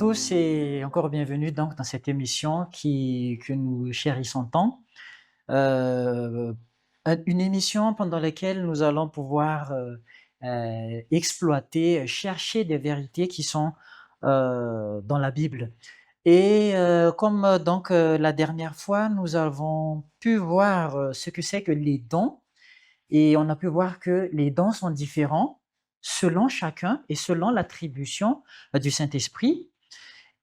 tous et encore bienvenue donc dans cette émission que nous chérissons tant. Heu, une émission pendant laquelle nous allons pouvoir, exploiter, chercher des vérités qui sont, dans la Bible et comme donc la dernière fois, nous avons pu voir, ce que c'est que les dons et on a pu voir que les dons sont différents selon chacun et selon l'attribution, du Saint-Esprit.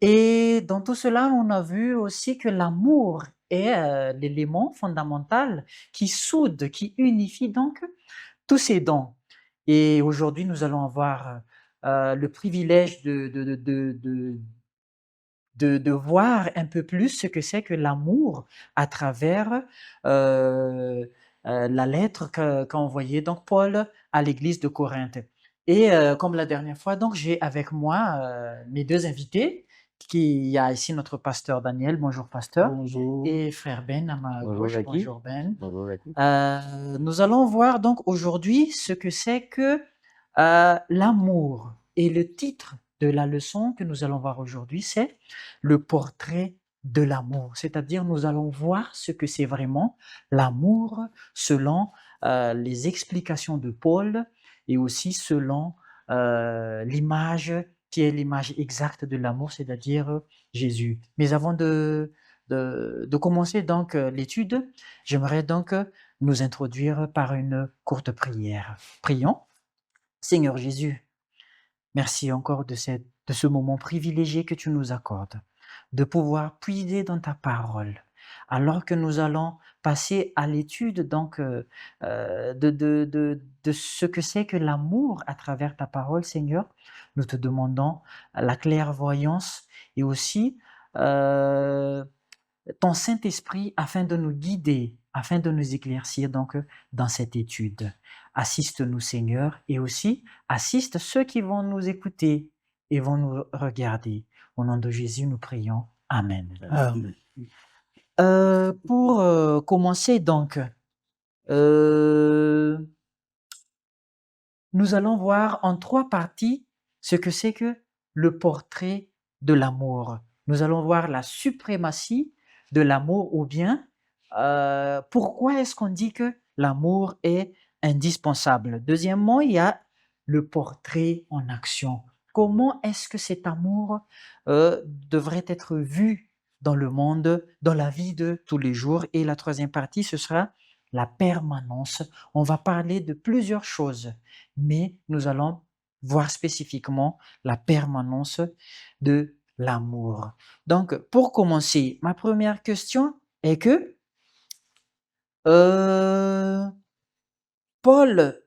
Et dans tout cela, on a vu aussi que l'amour est, l'élément fondamental qui soude, qui unifie donc tous ces dons. Et aujourd'hui, nous allons avoir, le privilège de voir un peu plus ce que c'est que l'amour à travers, la lettre qu'a envoyée donc Paul à l'église de Corinthe. Et comme la dernière fois, donc j'ai avec moi, mes 2 invités, qui il y a ici notre pasteur Daniel, bonjour pasteur, Bonjour, et frère Ben à ma bonjour gauche, Jackie. bonjour Ben. Bonjour Jackie. Nous allons voir donc aujourd'hui ce que c'est que, l'amour et le titre de la leçon que nous allons voir aujourd'hui, c'est le portrait de l'amour. C'est-à-dire nous allons voir ce que c'est vraiment l'amour selon, les explications de Paul et aussi selon, l'image qui est l'image exacte de l'amour, c'est-à-dire, Jésus. Mais avant de commencer donc, l'étude, j'aimerais donc, nous introduire par une courte prière. Prions. Seigneur Jésus, merci encore de ce moment privilégié que tu nous accordes, de pouvoir puiser dans ta parole, alors que nous allons passer à l'étude donc de ce que c'est que l'amour à travers ta parole, Seigneur. Nous te demandons la clairvoyance et aussi euh, ton Saint-Esprit afin de nous guider, afin de nous éclaircir donc dans cette étude. Assiste-nous Seigneur et aussi assiste ceux qui vont nous écouter et vont nous regarder. Au nom de Jésus, nous prions. Amen. Amen. Pour commencer donc, euh, nous allons voir en 3 parties ce que c'est que le portrait de l'amour. Nous allons voir la suprématie de l'amour ou bien pourquoi est-ce qu'on dit que l'amour est indispensable. Deuxièmement, il y a le portrait en action. Comment est-ce que cet amour devrait être vu dans le monde, dans la vie de tous les jours. Et la troisième partie, ce sera la permanence. On va parler de plusieurs choses, mais nous allons voir spécifiquement la permanence de l'amour. Donc, pour commencer, ma première question est que euh, Paul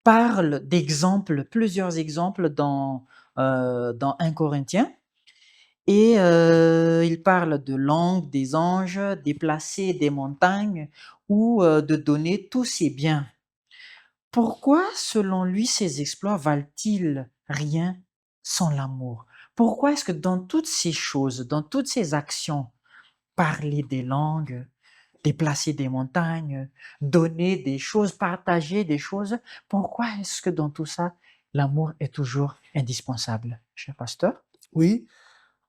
parle d'exemples, plusieurs exemples dans 1 Corinthiens, et il parle de l'ange, des anges, déplacer des montagnes ou de donner tous ses biens. Pourquoi, selon lui, ces exploits valent-ils rien sans l'amour? Pourquoi est-ce que dans toutes ces choses, dans toutes ces actions, parler des langues, déplacer des montagnes, donner des choses, partager des choses, pourquoi est-ce que dans tout ça, l'amour est toujours indispensable, cher pasteur? Oui,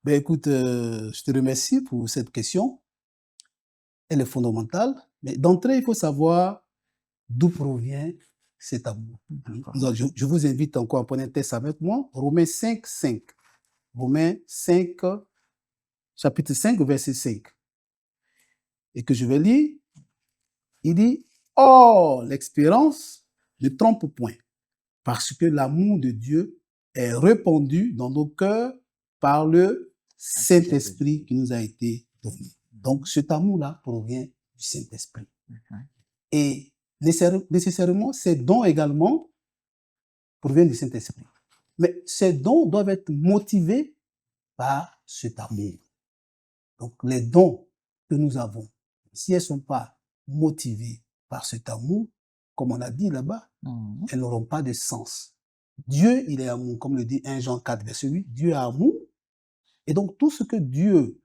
ben écoute, je te remercie pour cette question. Elle est fondamentale, mais d'entrée, il faut savoir d'où provient cet amour. D'accord. Donc, je vous invite encore à prendre un texte avec moi, Romains 5, 5. Romains 5, chapitre 5, verset 5. Et que je vais lire, il dit, or, l'expérience ne trompe point, parce que l'amour de Dieu est répandu dans nos cœurs par le Saint-Esprit qui nous a été donné. Donc, cet amour-là provient du Saint-Esprit. Et nécessairement, ces dons également proviennent du Saint-Esprit. Mais ces dons doivent être motivés par cet amour. Donc, les dons que nous avons, si elles ne sont pas motivées par cet amour, comme on a dit là-bas, elles n'auront pas de sens. Dieu, il est amour, comme le dit 1 Jean 4, verset 8, Dieu est amour. Et donc, tout ce que Dieu,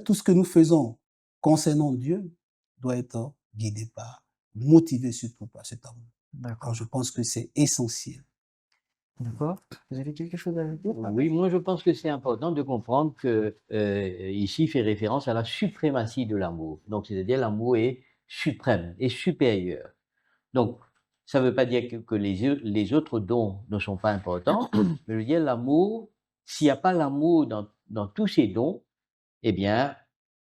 tout ce que nous faisons concernant Dieu, doit être guidé par, motivé surtout par cet amour. D'accord. Alors, je pense que c'est essentiel. D'accord? Vous avez quelque chose à dire? Oui, moi je pense que c'est important de comprendre que ici il fait référence à la suprématie de l'amour. Donc c'est-à-dire l'amour est suprême et supérieur. Donc ça ne veut pas dire que les autres dons ne sont pas importants, mais je veux dire l'amour, s'il n'y a pas l'amour dans tous ces dons, eh bien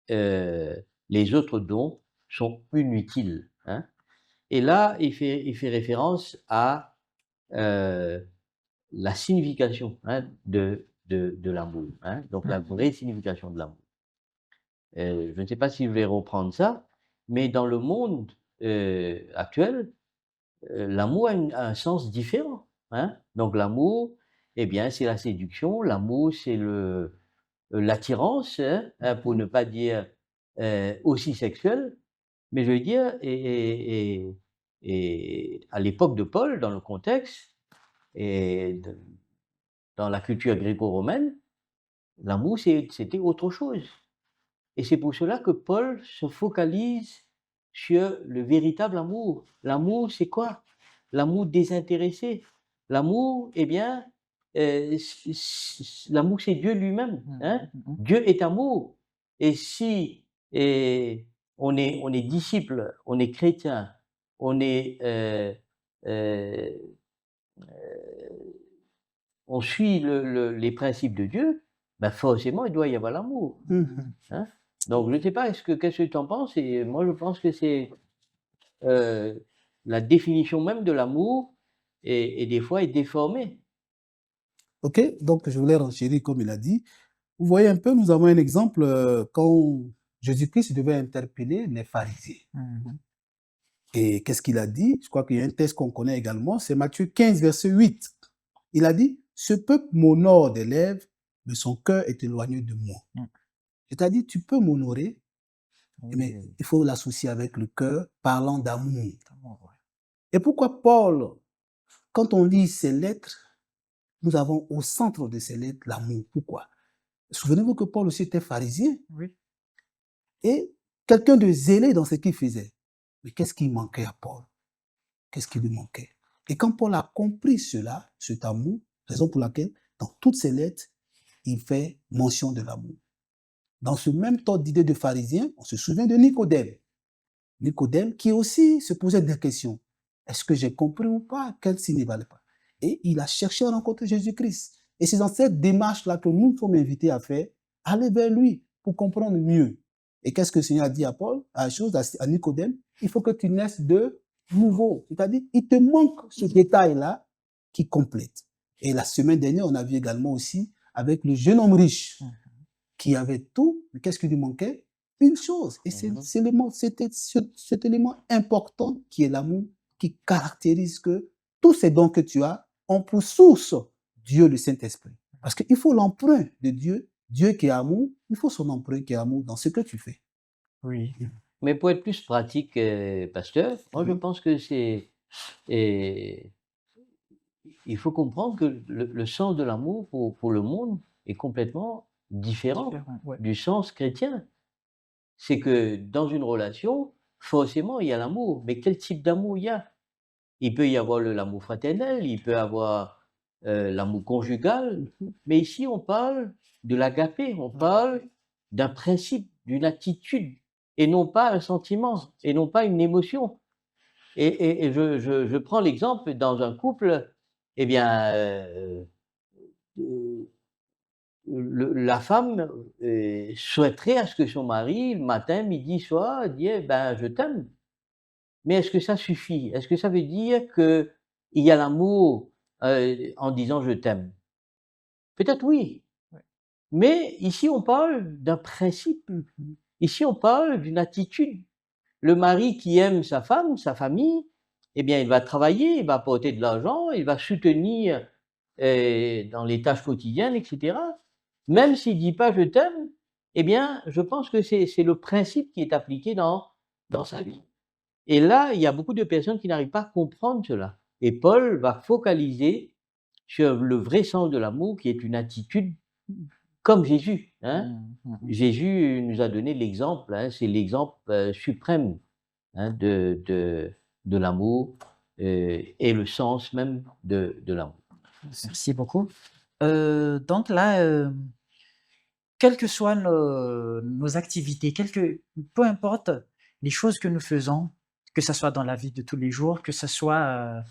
les autres dons sont inutiles, hein. Et là, il fait référence à la signification, hein, de l'amour, hein, donc la vraie signification de l'amour. Je ne sais pas si je vais reprendre ça, mais dans le monde actuel, l'amour a un sens différent, hein. Donc l'amour, eh bien, c'est la séduction, l'amour, c'est l'attirance, hein, pour ne pas dire aussi sexuel. Mais je veux dire, et à l'époque de Paul, dans le contexte, et dans la culture gréco-romaine, l'amour, c'était autre chose. Et c'est pour cela que Paul se focalise sur le véritable amour. L'amour, c'est quoi? L'amour désintéressé. L'amour, eh bien, l'amour, c'est Dieu lui-même, hein? Dieu est amour. Et si on est disciple, on est chrétien, on est euh, on suit les principes de Dieu, ben forcément, il doit y avoir l'amour, hein. Donc, je ne sais pas, qu'est-ce que tu en penses? Et moi, je pense que c'est la définition même de l'amour et des fois est déformée. Ok, donc je voulais renchérir comme il a dit. Vous voyez un peu, nous avons un exemple quand Jésus-Christ devait interpeller les pharisiens. Et qu'est-ce qu'il a dit? Je crois qu'il y a un texte qu'on connaît également, c'est Matthieu 15, verset 8. Il a dit, ce peuple m'honore des lèvres, mais son cœur est éloigné de moi. C'est-à-dire, tu peux m'honorer, mais il faut l'associer avec le cœur, parlant d'amour. Et pourquoi Paul, quand on lit ses lettres, nous avons au centre de ces lettres l'amour. Pourquoi? Souvenez-vous que Paul aussi était pharisien. Oui. Et quelqu'un de zélé dans ce qu'il faisait. Mais qu'est-ce qui manquait à Paul? Qu'est-ce qui lui manquait? Et quand Paul a compris cela, cet amour, raison pour laquelle, dans toutes ses lettres, il fait mention de l'amour. Dans ce même temps d'idée de pharisien, on se souvient de Nicodème. Nicodème qui aussi se posait des questions. Est-ce que j'ai compris ou pas? Quel signe ne valait pas? Et il a cherché à rencontrer Jésus-Christ. Et c'est dans cette démarche-là que nous sommes invités à faire, aller vers lui pour comprendre mieux. Et qu'est-ce que le Seigneur a dit à Paul, à Nicodème? Il faut que tu naisses de nouveau. C'est-à-dire, il te manque ce détail-là qui complète. Et la semaine dernière, on a vu également aussi avec le jeune homme riche qui avait tout, mais qu'est-ce qui lui manquait? Une chose. Et c'est cet élément important qui est l'amour, qui caractérise que tous ces dons que tu as ont pour source Dieu, le Saint-Esprit. Parce qu'il faut l'emprunt de Dieu, Dieu qui est amour, il faut son emprunt qui est amour dans ce que tu fais. Oui. Mais pour être plus pratique, pasteur, moi je pense que il faut comprendre que le sens de l'amour pour le monde est complètement différent Ouais. du sens chrétien. C'est que dans une relation, forcément, il y a l'amour. Mais quel type d'amour il y a? Il peut y avoir l'amour fraternel, il peut y avoir l'amour conjugal, mais ici on parle de l'agapé, on parle d'un principe, d'une attitude, et non pas un sentiment, et non pas une émotion. Et je prends l'exemple dans un couple, eh bien, la femme souhaiterait à ce que son mari, le matin, midi, soir, dise eh ben, je t'aime. Mais est-ce que ça suffit? Est-ce que ça veut dire qu'il y a l'amour en disant je t'aime? Peut-être oui. Ouais. Mais ici, on parle d'un principe. Ici, on parle d'une attitude. Le mari qui aime sa femme, sa famille, eh bien, il va travailler, il va apporter de l'argent, il va soutenir dans les tâches quotidiennes, etc. Même s'il ne dit pas je t'aime, eh bien, je pense que c'est le principe qui est appliqué dans sa vie. Et là, il y a beaucoup de personnes qui n'arrivent pas à comprendre cela. Et Paul va focaliser sur le vrai sens de l'amour, qui est une attitude comme Jésus, hein. Jésus nous a donné l'exemple, hein, c'est l'exemple suprême, hein, de l'amour et le sens même de l'amour. Merci beaucoup. Donc là, quelles que soient nos activités, peu importe les choses que nous faisons, que ce soit dans la vie de tous les jours, que ce soit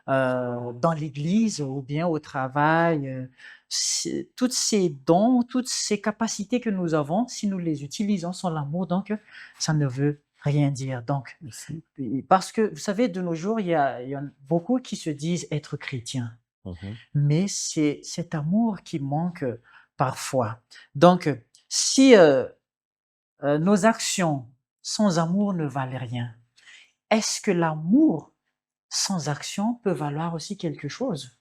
dans l'église ou bien au travail, toutes ces dons, toutes ces capacités que nous avons, si nous les utilisons sans l'amour, donc ça ne veut rien dire. Donc, Merci. parce que vous savez, de nos jours, il y en a beaucoup qui se disent être chrétiens, mais c'est cet amour qui manque parfois. Donc, si nos actions sans amour ne valent rien, est-ce que l'amour sans action peut valoir aussi quelque chose?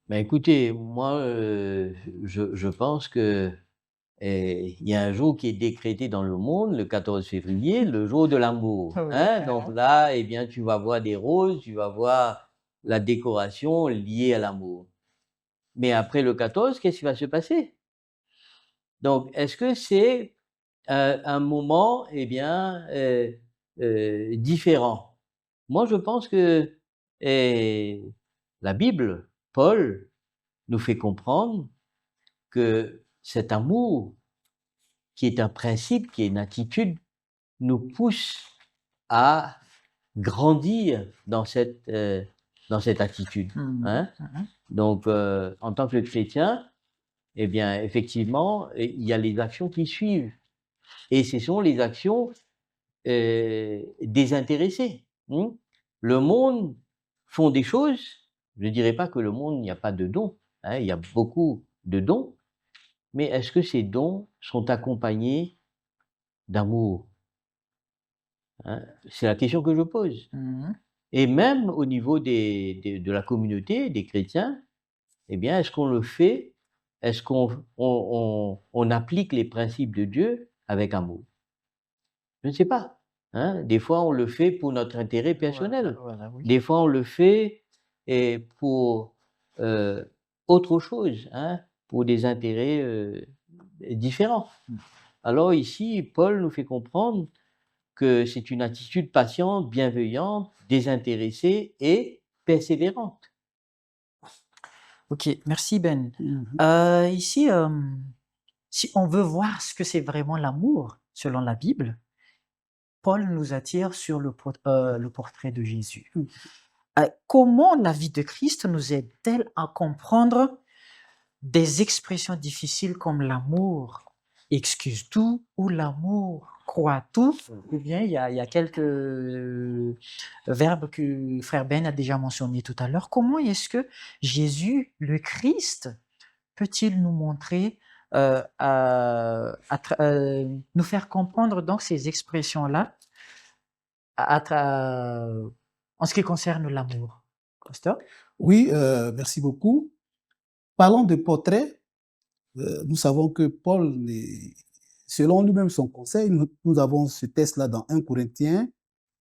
Ben écoutez, moi, je pense que il y a un jour qui est décrété dans le monde, le 14 février, le jour de l'amour. Oui, Hein? Donc là, eh bien, tu vas voir des roses, tu vas voir la décoration liée à l'amour. Mais après le 14, qu'est-ce qui va se passer? Donc, est-ce que c'est un moment, eh bien, différent? Moi, je pense que la Bible, Paul, nous fait comprendre que cet amour, qui est un principe, qui est une attitude, nous pousse à grandir dans cette attitude. Mhm, Hein? mhm. Donc, en tant que chrétien, eh bien, effectivement, il y a les actions qui suivent. Et ce sont les actions désintéressées. Le monde font des choses. Je ne dirais pas que le monde, il n'y a pas de dons. Hein, il y a beaucoup de dons. Mais est-ce que ces dons sont accompagnés d'amour? Hein? C'est la question que je pose. Mhm. Et même au niveau de la communauté, des chrétiens, eh bien, est-ce qu'on le fait? Est-ce qu'on applique les principes de Dieu avec amour? Je ne sais pas. Hein? Des fois, on le fait pour notre intérêt personnel. Voilà, oui. Des fois, on le fait pour autre chose, hein? Pour des intérêts différents. Alors ici, Paul nous fait comprendre que c'est une attitude patiente, bienveillante, désintéressée et persévérante. Ok, merci Ben. Mhm. Ici, si on veut voir ce que c'est vraiment l'amour selon la Bible, Paul nous attire sur le portrait de Jésus. Comment la vie de Christ nous aide-t-elle à comprendre des expressions difficiles comme l'amour excuse tout ou l'amour croit tout, ou bien il y a quelques verbes que frère Ben a déjà mentionnés tout à l'heure. Comment est-ce que Jésus, le Christ, peut-il nous montrer, nous faire comprendre donc ces expressions-là en ce qui concerne l'amour? Pasteur? Oui, merci beaucoup. Parlons de portrait. Nous savons que Paul, selon lui-même son conseil, nous avons ce texte-là dans 1 Corinthiens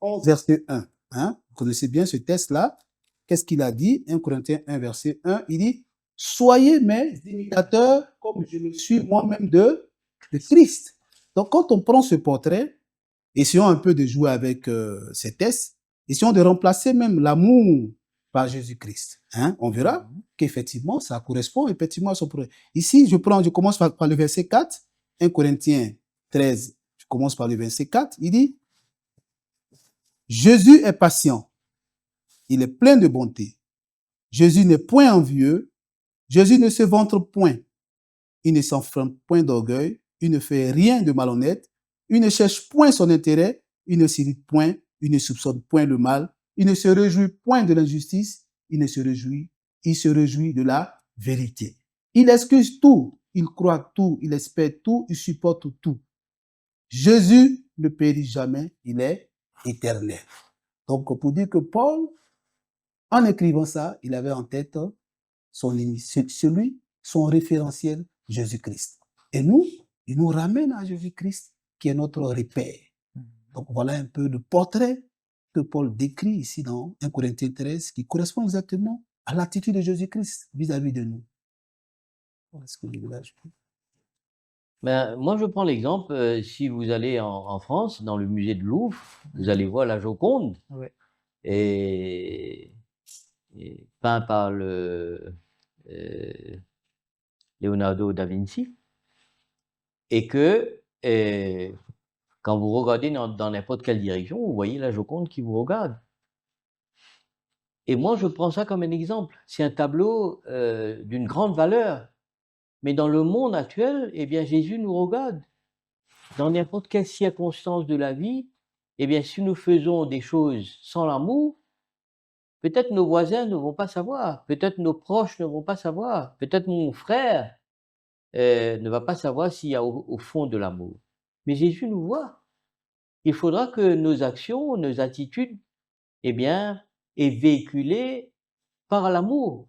11, verset 1. Hein? Vous connaissez bien ce texte-là. Qu'est-ce qu'il a dit? 1 Corinthiens 1, verset 1, il dit « Soyez mes imitateurs comme je le suis moi-même de Christ. » Donc, quand on prend ce portrait, essayons un peu de jouer avec ces textes, essayons de remplacer même l'amour par Jésus-Christ. Hein? On verra qu'effectivement, ça correspond effectivement à son projet. Ici, je commence par le verset 4, 1 Corinthiens 13, je commence par le verset 4, il dit « Jésus est patient, il est plein de bonté. Jésus n'est point envieux, Jésus ne se vante point, il ne s'enflamme point d'orgueil, il ne fait rien de malhonnête, il ne cherche point son intérêt, il ne s'irrite point, il ne soupçonne point le mal, il ne se réjouit point de l'injustice, il se réjouit de la vérité. Il excuse tout, il croit tout, il espère tout, il supporte tout. Jésus ne périt jamais, il est éternel. » Donc, pour dire que Paul, en écrivant ça, il avait en tête son référentiel, Jésus-Christ. Et nous, il nous ramène à Jésus-Christ, qui est notre repère. Donc, voilà un peu le portrait que Paul décrit ici dans 1 Corinthiens 13, qui correspond exactement à l'attitude de Jésus-Christ vis-à-vis de nous. Est-ce que Ben, moi, je prends l'exemple, si vous allez en France, dans le musée de Louvre, vous allez voir la Joconde. Ouais. Et peint par Leonardo da Vinci, et que quand vous regardez dans n'importe quelle direction, vous voyez la Joconde qui vous regarde. Et moi, je prends ça comme un exemple. C'est un tableau d'une grande valeur. Mais dans le monde actuel, eh bien, Jésus nous regarde. Dans n'importe quelle circonstance de la vie, eh bien, si nous faisons des choses sans l'amour, peut-être nos voisins ne vont pas savoir, peut-être nos proches ne vont pas savoir, peut-être mon frère ne va pas savoir s'il y a au fond de l'amour. Mais Jésus nous voit. Il faudra que nos actions, nos attitudes, eh bien, aient véhiculées par l'amour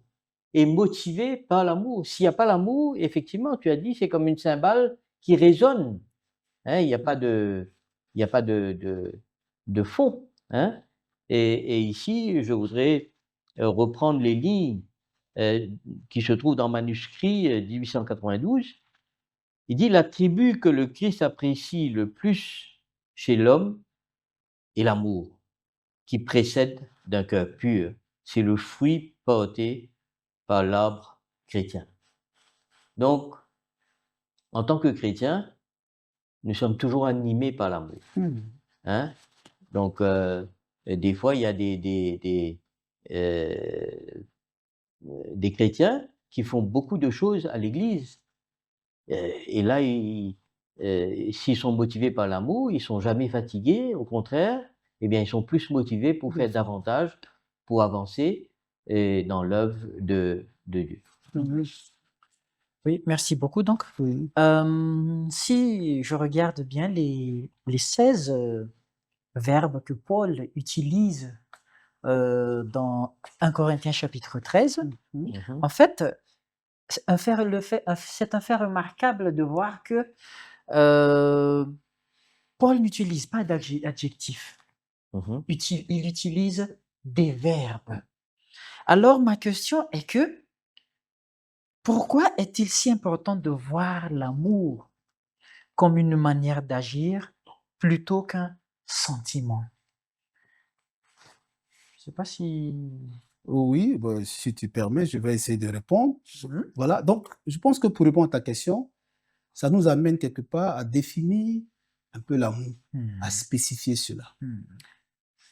et motivées par l'amour. S'il n'y a pas l'amour, effectivement, tu as dit, c'est comme une cymbale qui résonne. Hein, il n'y a pas de, il n'y a pas de fond. Hein. Et ici, je voudrais reprendre les lignes qui se trouvent dans le manuscrit 1892. Il dit: l'attribut que le Christ apprécie le plus chez l'homme est l'amour, qui précède d'un cœur pur. C'est le fruit porté par l'arbre chrétien. Donc, en tant que chrétien, nous sommes toujours animés par l'amour. Hein? Donc, des fois, il y a des chrétiens qui font beaucoup de choses à l'église. Et là, s'ils sont motivés par l'amour, ils ne sont jamais fatigués. Au contraire, eh bien, ils sont plus motivés pour faire davantage, pour avancer dans l'œuvre de Dieu. Oui, merci beaucoup. Donc, Oui. si je regarde bien les 16 verbes que Paul utilise dans 1 Corinthiens chapitre 13, en fait, c'est un fait remarquable de voir que Paul n'utilise pas d'adjectifs. Il utilise des verbes. Alors, ma question est que pourquoi est-il si important de voir l'amour comme une manière d'agir plutôt qu'un sentiment? Je ne sais pas si... Oui, bah, si tu permets, je vais essayer de répondre. Voilà, donc je pense que pour répondre à ta question, ça nous amène quelque part à définir un peu l'amour, à spécifier cela.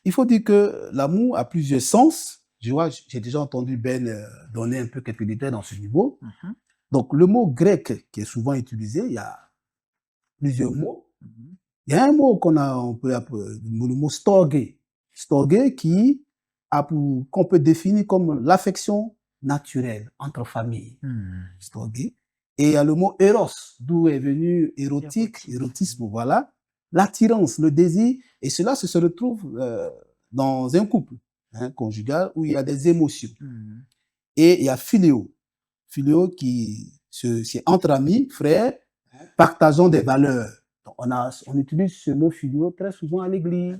Il faut dire que l'amour a plusieurs sens. Je vois, j'ai déjà entendu Ben donner un peu quelques détails dans ce niveau. Donc, le mot grec qui est souvent utilisé, il y a plusieurs mots. Il y a un mot qu'on peut appeler le mot storge. Storge qu'on peut définir comme l'affection naturelle entre familles. Storge. Et il y a le mot eros, d'où est venu érotisme, voilà. L'attirance, le désir, et cela se retrouve dans un couple conjugal où il y a des émotions. Et il y a philéo. Philéo c'est entre amis, frères, partageons des valeurs. Donc on utilise ce mot philéo très souvent à l'église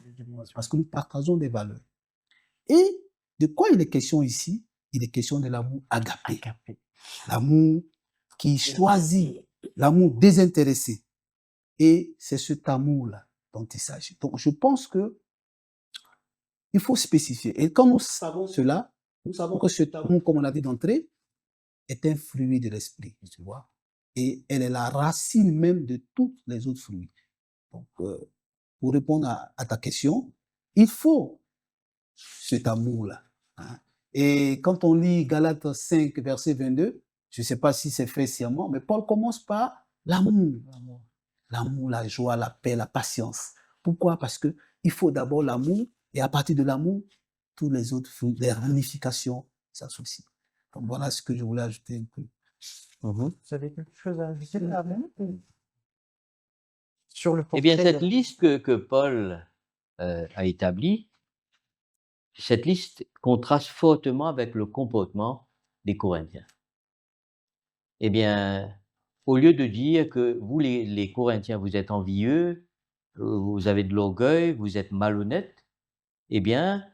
parce que nous partageons des valeurs. Et de quoi il est question ici? Il est question de l'amour agapé. L'amour qui choisit, l'amour désintéressé. Et c'est cet amour-là dont il s'agit. Donc je pense que il faut spécifier. Et quand nous savons cela, nous savons que cet amour, comme on l'a dit d'entrée, est un fruit de l'esprit, tu vois. Et elle est la racine même de tous les autres fruits. Donc, pour répondre à ta question, il faut cet amour-là. Hein. Et quand on lit Galates 5, verset 22, je ne sais pas si c'est fait sciemment, mais Paul commence par l'amour. L'amour, la joie, la paix, la patience. Pourquoi? Parce qu'il faut d'abord l'amour, et à partir de l'amour, tous les autres fruits, les ramifications s'associent. Donc voilà ce que je voulais ajouter un peu. Vous avez quelque chose à ajouter sur le portrait? Eh bien, cette liste que Paul a établie, cette liste contraste fortement avec le comportement des Corinthiens. Eh bien, au lieu de dire que vous, les Corinthiens, vous êtes envieux, vous avez de l'orgueil, vous êtes malhonnêtes, eh bien,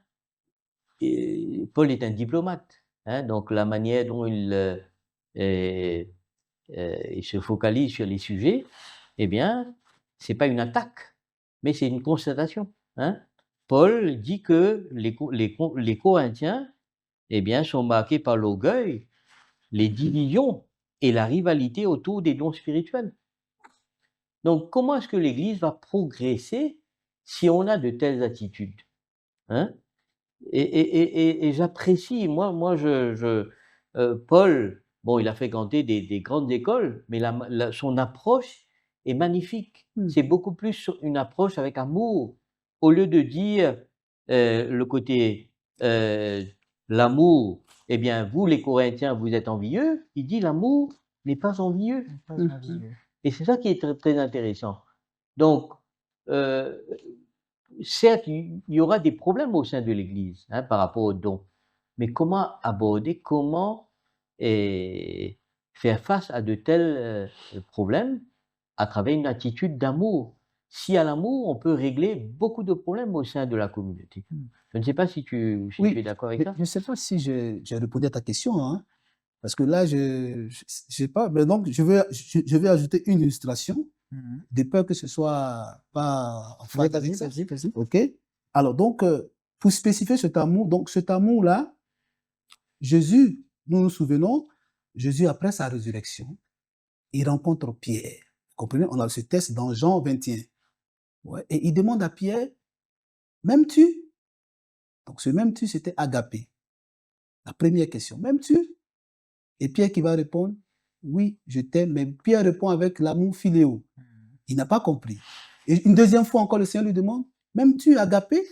Paul est un diplomate. Hein, donc, la manière dont il se focalise sur les sujets, eh bien, c'est pas une attaque, mais c'est une constatation. Hein. Paul dit que les Corinthiens eh bien, sont marqués par l'orgueil, les divisions et la rivalité autour des dons spirituels. Donc, comment est-ce que l'Église va progresser si on a de telles attitudes, hein? Et j'apprécie, Paul, bon, il a fréquenté des grandes écoles, mais son approche est magnifique. Mm. C'est beaucoup plus une approche avec amour. Au lieu de dire le côté l'amour, eh bien, vous les Corinthiens, vous êtes envieux, il dit l'amour n'est pas envieux. Pas Mhm. envieux. Et c'est ça qui est très, très intéressant. Donc, euh, certes, il y aura des problèmes au sein de l'Église, hein, par rapport aux dons, mais comment aborder, comment faire face à de tels problèmes à travers une attitude d'amour? Si à l'amour, on peut régler beaucoup de problèmes au sein de la communauté. Mm. Je ne sais pas si tu Oui, es d'accord avec mais ça. je ne sais pas si j'ai répondu à ta question, hein, parce que là, je sais pas. Mais donc, je vais ajouter une illustration, Mhm. de peur que ce soit pas en Oui, phase vas-y, avec ça. vas-y, vas-y. OK? Alors, donc, pour spécifier cet amour, donc cet amour-là, Jésus, nous nous souvenons, Jésus, après sa résurrection, il rencontre Pierre. Vous comprenez? On a ce texte dans Jean 21. Ouais, et il demande à Pierre, m'aimes-tu? Donc, ce m'aimes-tu, c'était agapé. La première question, m'aimes-tu? Et Pierre qui va répondre, oui, je t'aime, mais Pierre répond avec l'amour philéo. Mhm. Il n'a pas compris. Et une deuxième fois encore, le Seigneur lui demande, m'aimes-tu agapé?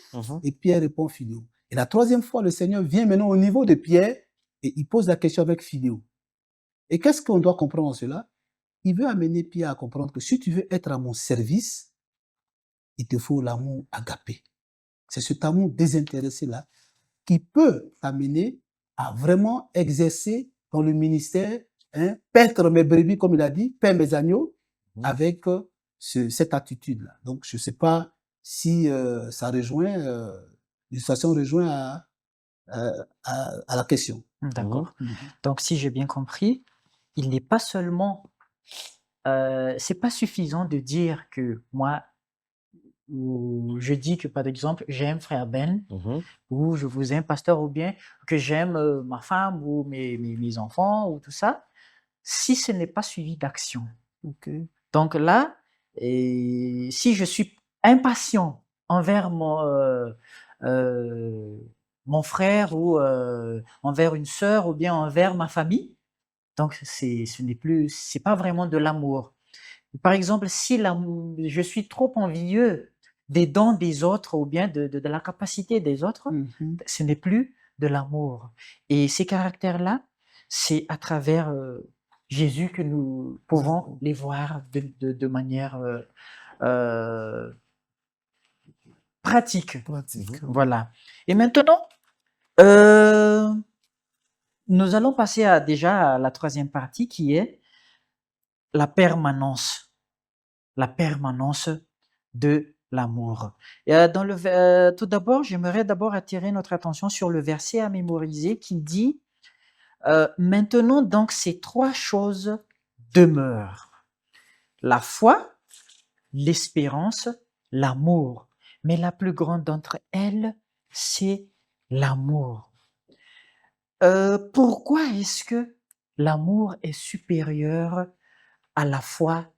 Et Pierre répond philéo. Et la troisième fois, le Seigneur vient maintenant au niveau de Pierre et il pose la question avec philéo. Et qu'est-ce qu'on doit comprendre en cela? Il veut amener Pierre à comprendre que si tu veux être à mon service, il te faut l'amour agapé. C'est cet amour désintéressé-là qui peut t'amener à vraiment exercer dans le ministère, hein, paître mes brebis, comme il a dit, paître mes agneaux, avec cette attitude-là. Donc, je ne sais pas si ça rejoint, l'illustration rejoint à la question. D'accord. Mhm. Donc, si j'ai bien compris, il n'est pas seulement, c'est pas suffisant de dire que moi, ou je dis que par exemple, j'aime frère Ben, ou je vous aime pasteur, ou bien que j'aime ma femme ou mes enfants, ou tout ça, si ce n'est pas suivi d'action. OK. Donc là, et si je suis impatient envers mon frère ou envers une sœur ou bien envers ma famille, donc c'est pas vraiment de l'amour. Par exemple, si je suis trop envieux des dons des autres ou bien de la capacité des autres, Mhm. ce n'est plus de l'amour. Et ces caractères-là, c'est à travers Jésus que nous pouvons les voir de manière euh, pratique. Pratique. Voilà. Et maintenant, nous allons passer déjà à la troisième partie qui est la permanence. La permanence de l'amour. Et tout d'abord, j'aimerais d'abord attirer notre attention sur le verset à mémoriser qui dit maintenant donc ces trois choses demeurent. La foi, l'espérance, l'amour. Mais la plus grande d'entre elles, c'est l'amour. Pourquoi est-ce que l'amour est supérieur à la foi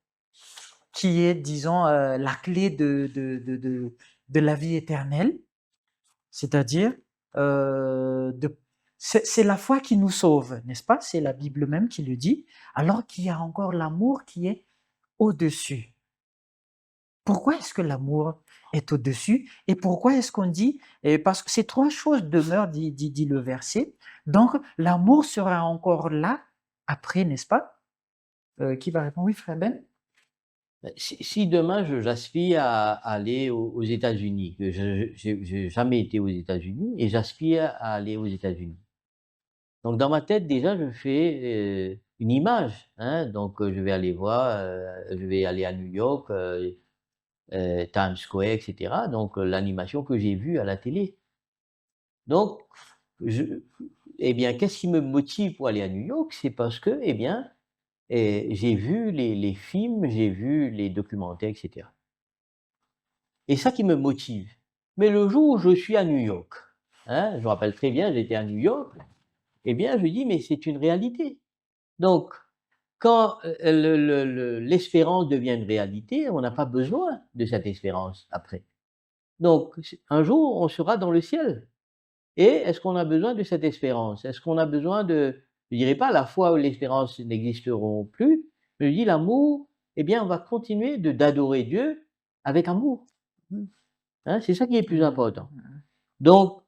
qui est, disons, la clé de la vie éternelle? C'est-à-dire, c'est la foi qui nous sauve, n'est-ce pas? C'est la Bible même qui le dit, alors qu'il y a encore l'amour qui est au-dessus. Pourquoi est-ce que l'amour est au-dessus? Et pourquoi est-ce qu'on dit, et parce que ces trois choses demeurent, dit le verset, donc l'amour sera encore là après, n'est-ce pas? Qui va répondre? Oui, frère Ben? Si demain j'aspire à aller aux États-Unis, que j'ai jamais été aux États-Unis et j'aspire à aller aux États-Unis. Donc dans ma tête déjà je fais une image, hein, donc je vais aller voir, je vais aller à New York, Times Square, et cetera. Donc l'animation que j'ai vue à la télé. Donc je eh bien, qu'est-ce qui me motive pour aller à New York? C'est parce que, eh bien, j'ai vu les films, j'ai vu les documentaires, et cetera. Et ça qui me motive. Mais le jour où je suis à New York, hein, je me rappelle très bien, j'étais à New York, eh bien, je dis: «Mais c'est une réalité». Donc, quand, l'espérance devient une réalité, on n'a pas besoin de cette espérance après. Donc, un jour, on sera dans le ciel. Et est-ce qu'on a besoin de cette espérance? Est-ce qu'on a besoin de, je dirais pas la foi ou l'espérance n'existeront plus, mais je dis l'amour, eh bien, on va continuer d'adorer Dieu avec amour. Mmh. Hein, c'est ça qui est plus Mmh. important. Mmh. Donc,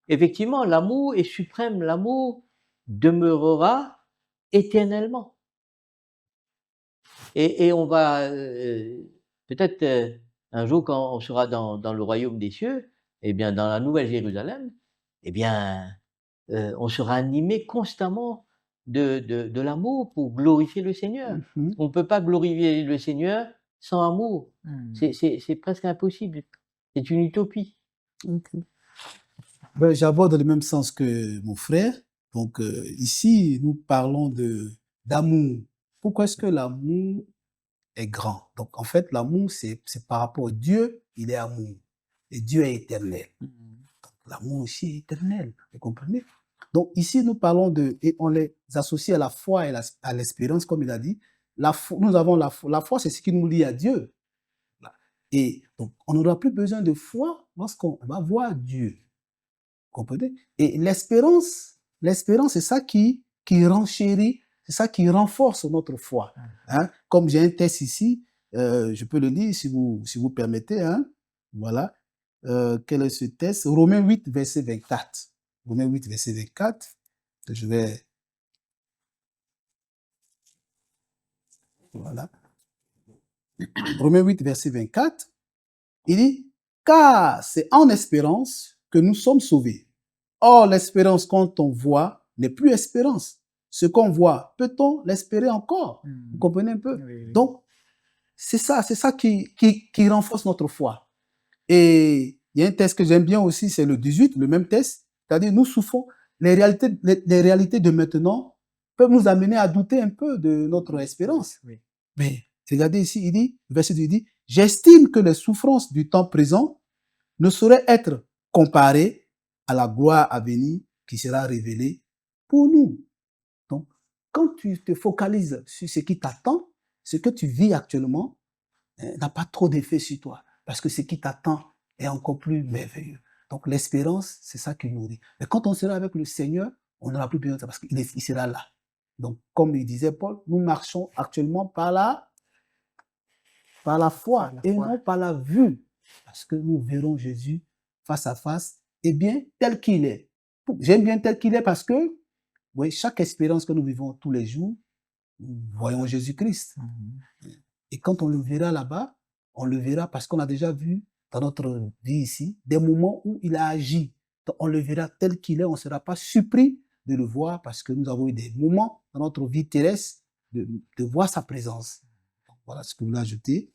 effectivement, l'amour est suprême, l'amour demeurera éternellement. Et on va, peut-être, un jour quand on sera dans le royaume des cieux, eh bien, dans la nouvelle Jérusalem, eh bien, on sera animé constamment de l'amour pour glorifier le Seigneur. Mmh. On ne peut pas glorifier le Seigneur sans amour. Mmh. C'est presque impossible. C'est une utopie. OK. Ben, j'aborde le même sens que mon frère. Donc, ici, nous parlons d'amour. Pourquoi est-ce que l'amour est grand? Donc, en fait, l'amour, c'est par rapport à Dieu, il est amour. Et Dieu est éternel. Mmh. Donc, l'amour aussi est éternel. Vous comprenez? Donc, ici, nous parlons et on les associe à la foi et à l'espérance, comme il a dit. Nous avons la foi. La foi, c'est ce qui nous lie à Dieu. Et donc, on n'aura plus besoin de foi lorsqu'on va voir Dieu. Comprenez? Et l'espérance, c'est ça qui renchérit, c'est ça qui renforce notre foi. Hein? Comme j'ai un texte ici, je peux le lire si vous permettez. Hein? Voilà. Quel est ce texte? Romains 8, verset 24. Romains 8, verset 24. Je vais. Voilà. Romains 8, verset 24. Il dit, car c'est en espérance que nous sommes sauvés. Or, l'espérance quand on voit n'est plus espérance. Ce qu'on voit, peut-on l'espérer encore? Vous comprenez un peu? Oui, oui. Donc, c'est ça qui renforce notre foi. Et il y a un texte que j'aime bien aussi, c'est le 18, le même texte. C'est-à-dire, nous souffrons, les réalités de maintenant peuvent nous amener à douter un peu de notre espérance. Oui. Mais regardez ici, il dit, verset 2, il dit, j'estime que les souffrances du temps présent ne sauraient être comparées à la gloire à venir qui sera révélée pour nous. Donc, quand tu te focalises sur ce qui t'attend, ce que tu vis actuellement n'a pas trop d'effet sur toi, parce que ce qui t'attend est encore plus merveilleux. Donc, l'espérance, c'est ça qui nourrit. Mais quand on sera avec le Seigneur, on n'aura plus besoin de ça, parce qu'il sera là. Donc, comme il disait Paul, nous marchons actuellement par la foi et non par la vue, parce que nous verrons Jésus face à face, et bien tel qu'il est. J'aime bien tel qu'il est parce que, oui, chaque expérience que nous vivons tous les jours, nous voyons Jésus-Christ. Et quand on le verra là-bas, on le verra parce qu'on a déjà vu dans notre vie ici des moments où il a agi. Donc on le verra tel qu'il est, on ne sera pas surpris de le voir parce que nous avons eu des moments dans notre vie terrestre de voir sa présence. Donc, voilà ce que je voulais ajouter.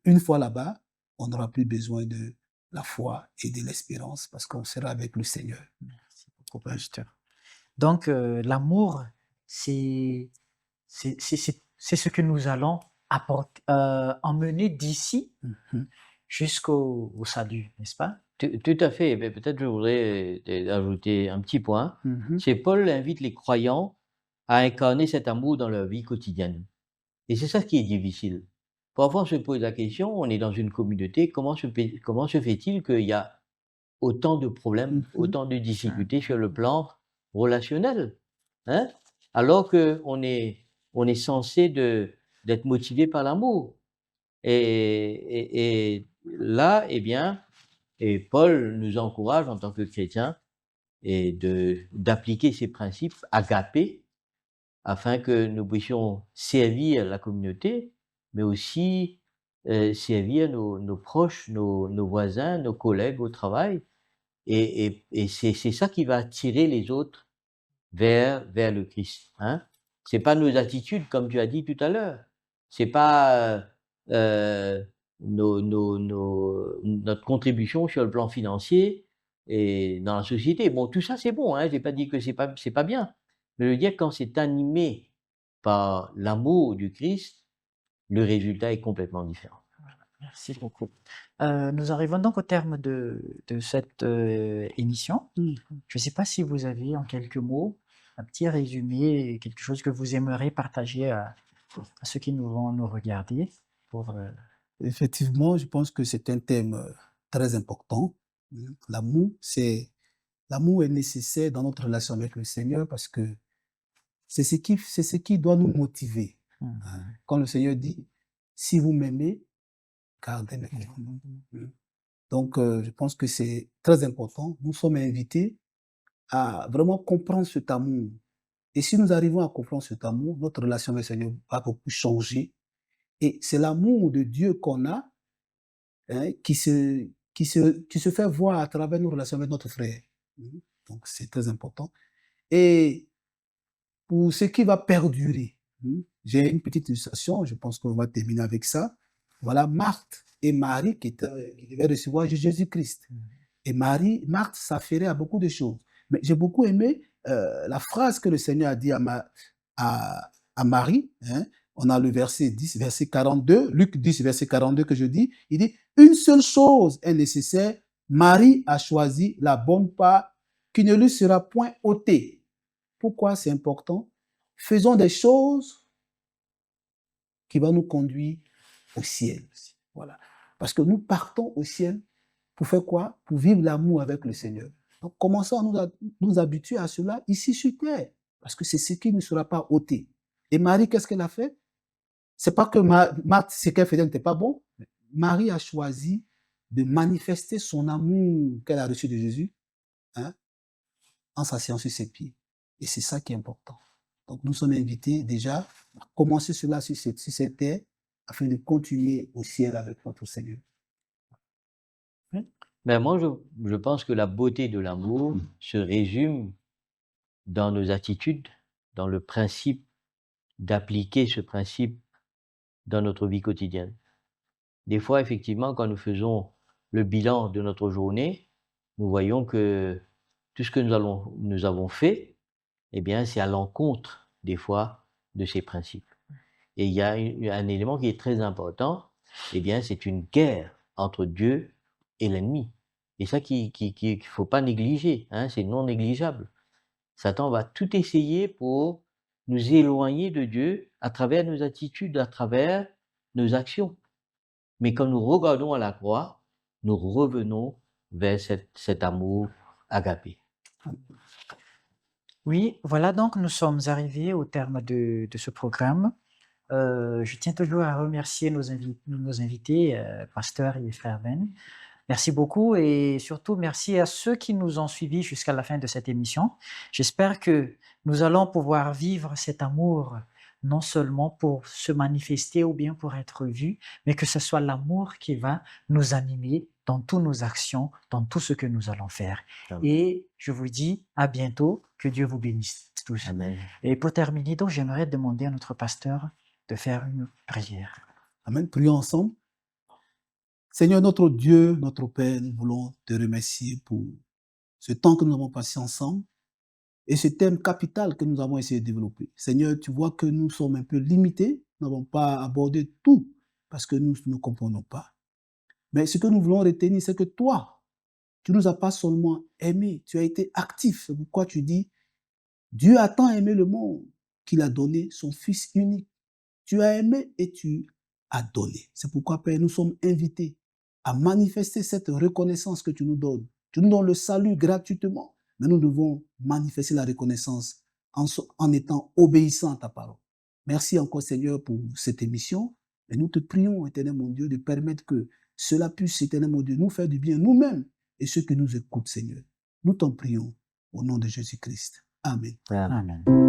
Une fois là-bas, on n'aura plus besoin de la foi et de l'espérance parce qu'on sera avec le Seigneur. Merci beaucoup, pasteur. Donc, l'amour, c'est ce que nous allons emmener d'ici jusqu'au salut, n'est-ce pas? Tout à fait. Mais peut-être je voudrais ajouter un petit point. C'est Paul invite les croyants à incarner cet amour dans leur vie quotidienne. Et c'est ça qui est difficile. Parfois, on se pose la question, on est dans une communauté, comment se fait-il qu'il y a autant de problèmes, autant de difficultés sur le plan relationnel, hein? Alors qu'on est censé d'être motivé par l'amour. Et là, eh bien, et Paul nous encourage en tant que chrétiens et d'appliquer ces principes agapés afin que nous puissions servir la communauté, mais aussi servir nos proches, nos voisins, nos collègues au travail. Et c'est ça qui va attirer les autres vers le Christ. Hein? C'est pas nos attitudes, comme tu as dit tout à l'heure. C'est pas notre contribution sur le plan financier et dans la société. Bon, tout ça c'est bon. Hein? J'ai pas dit que c'est pas bien. Mais je veux dire, quand c'est animé par l'amour du Christ, le résultat est complètement différent. Merci beaucoup. Nous arrivons donc au terme de cette émission. Mm. Je ne sais pas si vous avez en quelques mots un petit résumé, quelque chose que vous aimeriez partager à ceux qui nous vont nous regarder. Effectivement, je pense que c'est un thème très important. L'amour est nécessaire dans notre relation avec le Seigneur parce que c'est ce qui doit nous motiver. Quand le Seigneur dit, si vous m'aimez, gardez mes commandements. Donc, je pense que c'est très important. Nous sommes invités à vraiment comprendre cet amour. Et si nous arrivons à comprendre cet amour, notre relation avec le Seigneur va beaucoup changer. Et c'est l'amour de Dieu qu'on a qui se fait voir à travers nos relations avec notre frère. Donc, c'est très important. Et pour ce qui va perdurer, j'ai une petite illustration, je pense qu'on va terminer avec ça. Voilà Marthe et Marie qui devaient recevoir Jésus-Christ. Et Marthe s'affairait à beaucoup de choses. Mais j'ai beaucoup aimé la phrase que le Seigneur a dit à Marie. On a le verset 10, verset 42, Luc 10, verset 42 que je dis. Il dit, une seule chose est nécessaire. Marie a choisi la bonne part qui ne lui sera point ôtée. Pourquoi c'est important? Faisons des choses qui vont nous conduire au ciel. Voilà. Parce que nous partons au ciel pour faire quoi? Pour vivre l'amour avec le Seigneur. Donc, commençons à nous habituer à cela ici sur terre. Parce que c'est ce qui ne sera pas ôté. Et Marie, qu'est-ce qu'elle a fait? C'est pas que Marthe, ce qu'elle faisait n'était pas bon. Marie a choisi de manifester son amour qu'elle a reçu de Jésus en s'asseyant sur ses pieds. Et c'est ça qui est important. Donc, nous sommes invités déjà à commencer cela sur cette terre afin de continuer au ciel avec notre Seigneur. Ben moi, je pense que la beauté de l'amour se résume dans nos attitudes, dans le principe d'appliquer ce principe dans notre vie quotidienne. Des fois, effectivement, quand nous faisons le bilan de notre journée, nous voyons que tout ce que nous avons fait, eh bien, c'est à l'encontre, des fois, de ces principes. Et il y a un élément qui est très important, eh bien, c'est une guerre entre Dieu et l'ennemi. Et ça qu'il faut pas négliger, c'est non négligeable. Satan va tout essayer pour nous éloigner de Dieu à travers nos attitudes, à travers nos actions. Mais quand nous regardons à la croix, nous revenons vers cet amour agapé. Oui, voilà donc nous sommes arrivés au terme de ce programme. Je tiens toujours à remercier nos invités, Pasteur et Frère Ben. Merci beaucoup et surtout merci à ceux qui nous ont suivis jusqu'à la fin de cette émission. J'espère que nous allons pouvoir vivre cet amour non seulement pour se manifester ou bien pour être vu, mais que ce soit l'amour qui va nous animer dans toutes nos actions, dans tout ce que nous allons faire. Amen. Et je vous dis à bientôt, que Dieu vous bénisse tous. Amen. Et pour terminer, donc, j'aimerais demander à notre pasteur de faire une prière. Amen. Prions ensemble. Seigneur, notre Dieu, notre Père, nous voulons te remercier pour ce temps que nous avons passé ensemble et ce thème capital que nous avons essayé de développer. Seigneur, tu vois que nous sommes un peu limités, nous n'avons pas abordé tout parce que nous ne comprenons pas. Mais ce que nous voulons retenir, c'est que toi, tu ne nous as pas seulement aimés, tu as été actif. C'est pourquoi tu dis, Dieu a tant aimé le monde qu'il a donné son Fils unique. Tu as aimé et tu as donné. C'est pourquoi, Père, nous sommes invités à manifester cette reconnaissance que tu nous donnes. Tu nous donnes le salut gratuitement, mais nous devons manifester la reconnaissance en étant obéissants à ta parole. Merci encore, Seigneur, pour cette émission. Et nous te prions, éternel mon Dieu, de permettre que cela puisse, éternel mon Dieu, nous faire du bien nous-mêmes et ceux qui nous écoutent, Seigneur. Nous t'en prions au nom de Jésus-Christ. Amen. Amen. Amen.